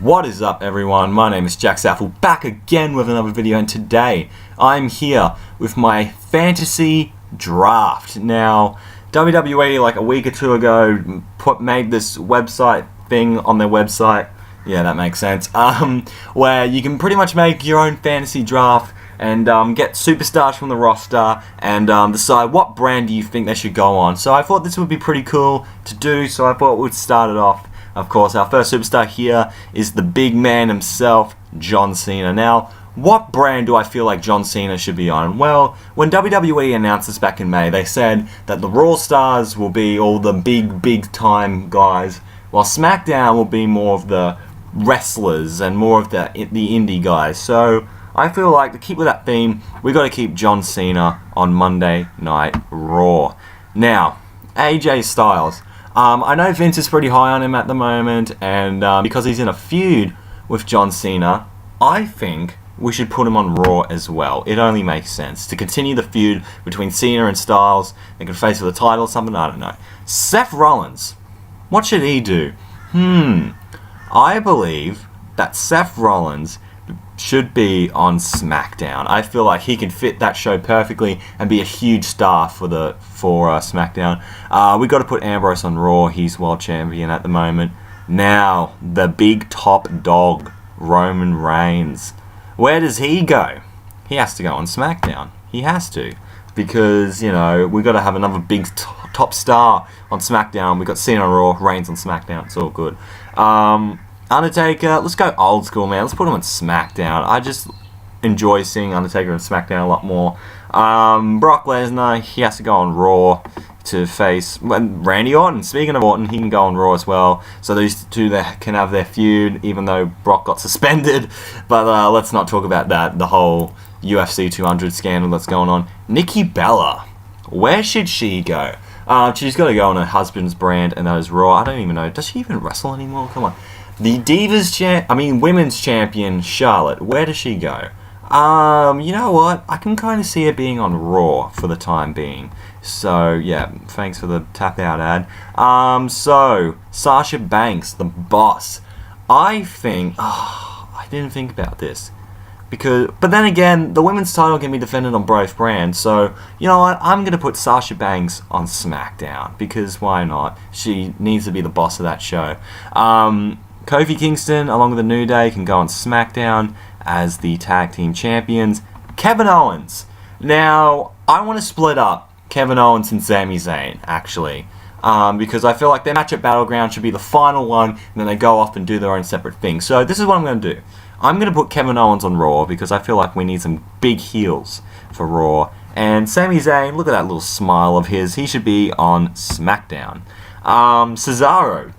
What is up, everyone? My name is Jack Saffel, back again with another video, and today I'm here with my fantasy draft. Now, WWE like a week or two ago made this website thing on their website. Yeah, that makes sense. Where you can pretty much make your own fantasy draft and get superstars from the roster and decide what brand do you think they should go on. So I thought this would be pretty cool to do, so I thought we'd start it off. Of course, our first superstar here is the big man himself, John Cena. Now, what brand do I feel like John Cena should be on? Well, when WWE announced this back in May, they said that the Raw stars will be all the big time guys, while SmackDown will be more of the wrestlers and more of the indie guys. So I feel like to keep with that theme, we got to keep John Cena on Monday Night Raw. Now, AJ Styles. I know Vince is pretty high on him at the moment, and because he's in a feud with John Cena, I think we should put him on Raw as well. It only makes sense to continue the feud between Cena and Styles. They could face for the title or something, I don't know. Seth Rollins, what should he do? I believe that Seth Rollins should be on SmackDown. I feel like he can fit that show perfectly and be a huge star for SmackDown. We got to put Ambrose on Raw. He's world champion at the moment. Now, the big top dog, Roman Reigns. Where does he go? He has to go on SmackDown. He has to, because we got to have another big top star on SmackDown. We got Cena on Raw, Reigns on SmackDown. It's all good. Undertaker, let's go old school, man. Let's put him on SmackDown. I just enjoy seeing Undertaker on SmackDown a lot more. Brock Lesnar, he has to go on Raw to face Randy Orton. Speaking of Orton, he can go on Raw as well. So these two can have their feud, even though Brock got suspended. But let's not talk about that. The whole UFC 200 scandal that's going on. Nikki Bella, where should she go? She's got to go on her husband's brand, and that is Raw. I don't even know. Does she even wrestle anymore? Come on. The women's champion, Charlotte, where does she go? You know what? I can kind of see her being on Raw for the time being. So, yeah, thanks for the tap out ad. So, Sasha Banks, the boss. I think, I didn't think about this. But then again, the women's title can be defended on both brands. So, you know what? I'm going to put Sasha Banks on SmackDown. Because why not? She needs to be the boss of that show. Kofi Kingston, along with the New Day, can go on SmackDown as the tag team champions. Kevin Owens. Now, I want to split up Kevin Owens and Sami Zayn, actually. Because I feel like their match at Battleground should be the final one, and then they go off and do their own separate thing. So this is what I'm going to do. I'm going to put Kevin Owens on Raw, because I feel like we need some big heels for Raw. And Sami Zayn, look at that little smile of his. He should be on SmackDown. Cesaro.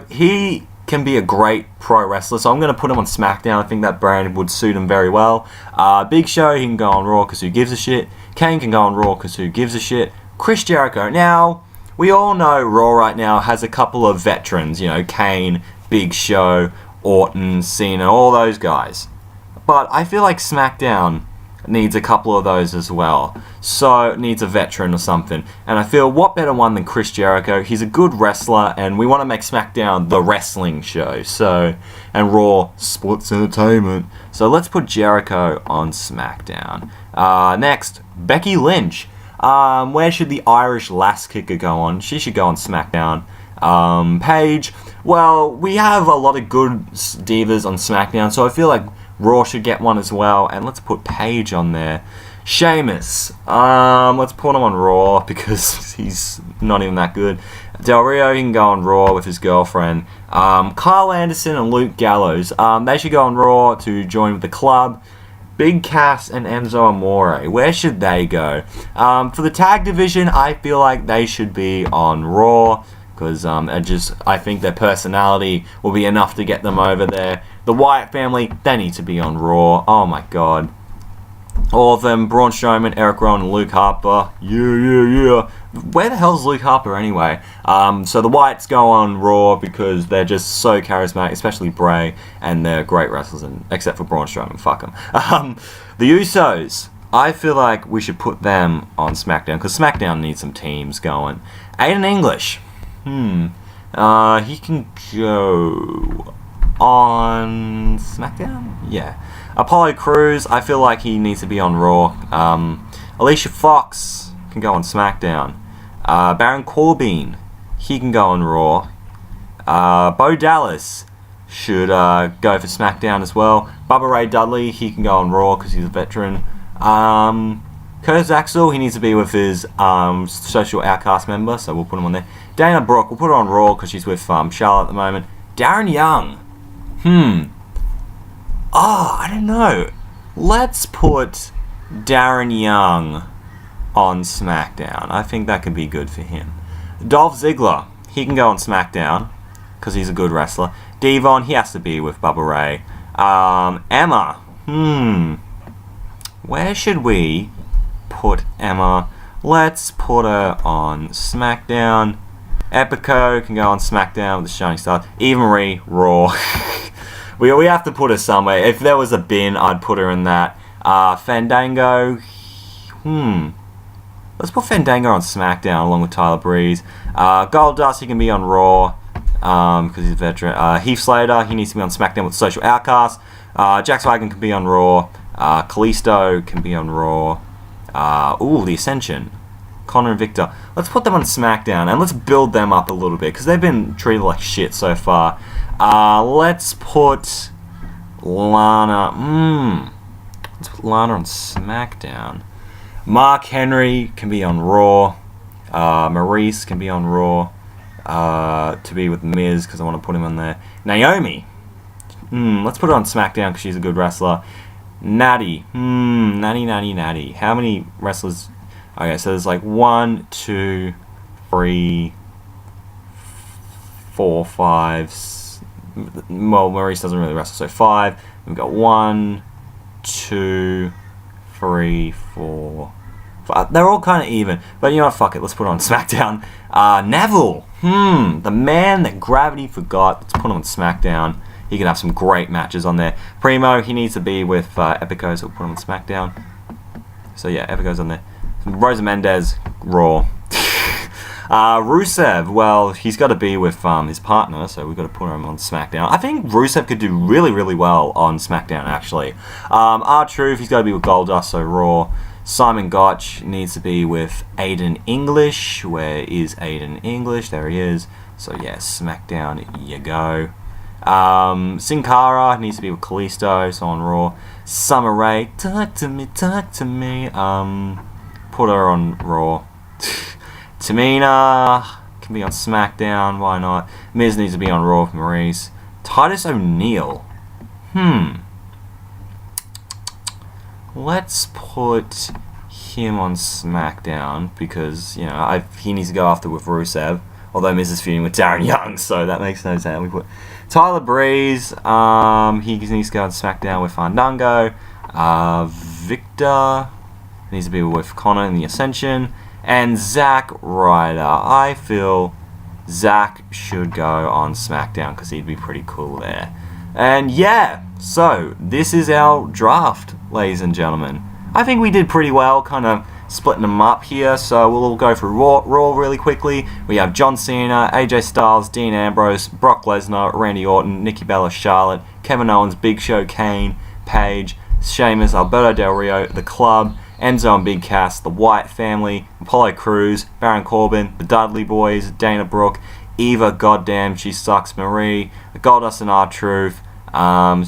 He can be a great pro wrestler, so I'm going to put him on SmackDown. I think that brand would suit him very well. Big Show, he can go on Raw because who gives a shit. Kane can go on Raw because who gives a shit. Chris Jericho. Now, we all know Raw right now has a couple of veterans, Kane, Big Show, Orton, Cena, all those guys. But I feel like SmackDown needs a couple of those as well. So it needs a veteran or something. And I feel what better one than Chris Jericho? He's a good wrestler, and we want to make SmackDown the wrestling show. So, and Raw, sports entertainment. So let's put Jericho on SmackDown. Next, Becky Lynch. Where should the Irish lass kicker go on? She should go on SmackDown. Paige. Well, we have a lot of good divas on SmackDown, so I feel like Raw should get one as well, and let's put Paige on there. Sheamus, let's put him on Raw because he's not even that good. Del Rio, he can go on Raw with his girlfriend. Kyle Anderson and Luke Gallows, they should go on Raw to join with the club. Big Cass and Enzo Amore, where should they go? For the tag division, I feel like they should be on Raw, because I think their personality will be enough to get them over there. The Wyatt family, they need to be on Raw. Oh my god. All of them, Braun Strowman, Eric Rowan, and Luke Harper. Yeah. Where the hell's Luke Harper anyway? So the Wyatts go on Raw because they're just so charismatic, especially Bray, and they're great wrestlers, except for Braun Strowman. Fuck them. The Usos. I feel like we should put them on SmackDown, because SmackDown needs some teams going. Aiden English. He can go on SmackDown? Yeah. Apollo Crews, I feel like he needs to be on Raw. Alicia Fox can go on SmackDown. Baron Corbin, he can go on Raw. Bo Dallas should go for SmackDown as well. Bubba Ray Dudley, he can go on Raw because he's a veteran. Curtis Axel, he needs to be with his Social Outcast member, so we'll put him on there. Dana Brooke, we'll put her on Raw because she's with Charlotte at the moment. Darren Young, I don't know. Let's put Darren Young on SmackDown. I think that could be good for him. Dolph Ziggler, he can go on SmackDown because he's a good wrestler. Devon, he has to be with Bubba Ray. Emma, where should we put Emma? Let's put her on SmackDown. Epico can go on SmackDown with the Shining Stars. Eva Marie, Raw. we have to put her somewhere. If there was a bin, I'd put her in that. Fandango, let's put Fandango on SmackDown along with Tyler Breeze. Goldust, he can be on Raw because he's a veteran. Heath Slater, he needs to be on SmackDown with Social Outcast. Jack Swagger can be on Raw. Kalisto can be on Raw. The Ascension. Connor and Victor. Let's put them on SmackDown and let's build them up a little bit because they've been treated like shit so far. Let's put Lana. Let's put Lana on SmackDown. Mark Henry can be on Raw. Maurice can be on Raw to be with Miz because I want to put him on there. Naomi. Let's put her on SmackDown because she's a good wrestler. Natty. Natty. How many wrestlers? Okay, so there's like 1, 2, 3, 4, 5. Well, Maurice doesn't really wrestle, so 5. We've got 1, 2, 3, 4, 5. They're all kind of even, but you know what? Fuck it. Let's put it on SmackDown. Neville. The man that Gravity forgot. Let's put him on SmackDown. He can have some great matches on there. Primo, he needs to be with Epico, so we'll put him on SmackDown. So yeah, Epico's on there. Rosa Mendez, Raw. Rusev, well, he's got to be with his partner, so we've got to put him on SmackDown. I think Rusev could do really, really well on SmackDown, actually. R-Truth, he's got to be with Goldust, so Raw. Simon Gotch needs to be with Aiden English. Where is Aiden English? There he is. So yeah, SmackDown, you go. Sin Cara needs to be with Kalisto, so on Raw. Summer Rae, talk to me. Put her on Raw. Tamina can be on SmackDown, why not? Miz needs to be on Raw with Maurice. Titus O'Neil. Let's put him on SmackDown because, you know, he needs to go after with Rusev. Although Miz is feuding with Darren Young, so that makes no sense. We put Tyler Breeze. He needs to go on SmackDown with Fandango. Victor needs to be with Connor in the Ascension. And Zack Ryder. I feel Zack should go on SmackDown because he'd be pretty cool there. And yeah, so this is our draft, ladies and gentlemen. I think we did pretty well, kind of splitting them up here, so we'll go through Raw really quickly. We have John Cena, AJ Styles, Dean Ambrose, Brock Lesnar, Randy Orton, Nikki Bella, Charlotte, Kevin Owens, Big Show, Kane, Paige, Sheamus, Alberto Del Rio, The Club, Enzo and Big Cass, The Wyatt Family, Apollo Crews, Baron Corbin, The Dudley Boys, Dana Brooke, Eva, goddamn, she sucks, Marie, The Goldust and R-Truth,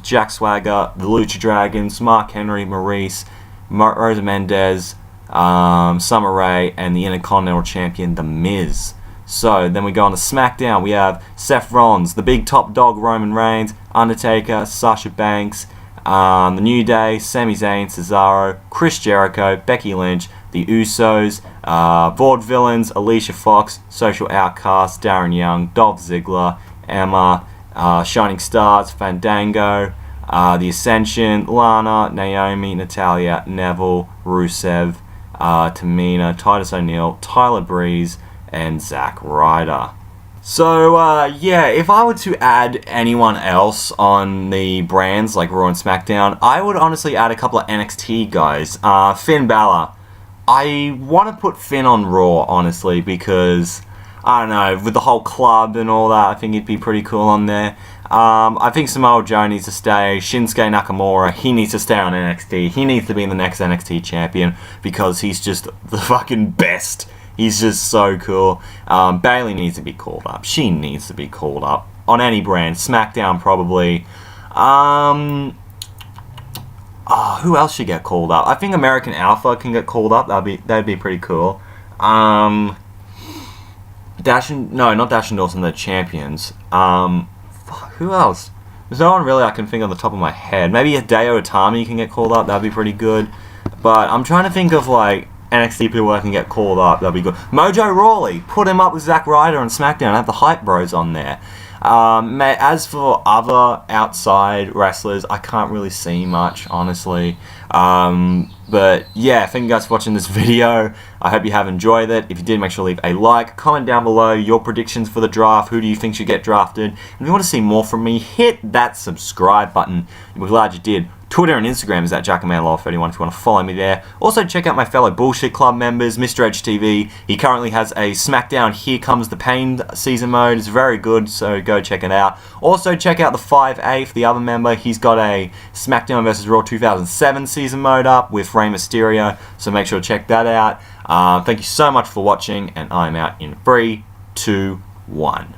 Jack Swagger, The Lucha Dragons, Mark Henry, Maurice, Rosa Mendez, Summer Rae, and the Intercontinental Champion, The Miz. So then we go on to SmackDown. We have Seth Rollins, the Big Top Dog, Roman Reigns, Undertaker, Sasha Banks, The New Day, Sami Zayn, Cesaro, Chris Jericho, Becky Lynch, The Usos, Vaudevillains, Alicia Fox, Social Outcast, Darren Young, Dolph Ziggler, Emma, Shining Stars, Fandango, The Ascension, Lana, Naomi, Natalya, Neville, Rusev, Tamina, Titus O'Neil, Tyler Breeze, and Zack Ryder. So, yeah, if I were to add anyone else on the brands like Raw and SmackDown, I would honestly add a couple of NXT guys. Finn Balor. I want to put Finn on Raw, honestly, because, I don't know, with the whole club and all that, I think he'd be pretty cool on there. I think Samoa Joe needs to stay. Shinsuke Nakamura, he needs to stay on NXT. He needs to be the next NXT champion because he's just the fucking best. He's just so cool. Bayley needs to be called up. She needs to be called up on any brand. SmackDown probably. Who else should get called up? I think American Alpha can get called up. That'd be pretty cool. Not Dash and Dawson. They're champions. Who else? There's no one really I can think on the top of my head. Maybe Hideo Itami can get called up. That'd be pretty good. But I'm trying to think of like NXT people that can get called up. That'd be good. Mojo Rawley, put him up with Zack Ryder on SmackDown. Have the Hype Bros on there. As for other outside wrestlers, I can't really see much, honestly. But yeah, thank you guys for watching this video. I hope you have enjoyed it. If you did, make sure to leave a like. Comment down below your predictions for the draft. Who do you think should get drafted? And if you want to see more from me, hit that subscribe button. We're glad you did. Twitter and Instagram is at JackamanLaw31 if you want to follow me there. Also check out my fellow Bullshit Club members, Mr. Edge TV. He currently has a SmackDown Here Comes the Pain season mode. It's very good, so go check it out. Also check out the 5A for the other member. He's got a SmackDown vs. Raw 2007 season mode up with Rey Mysterio, so make sure to check that out. Thank you so much for watching, and I'm out in 3, 2, 1.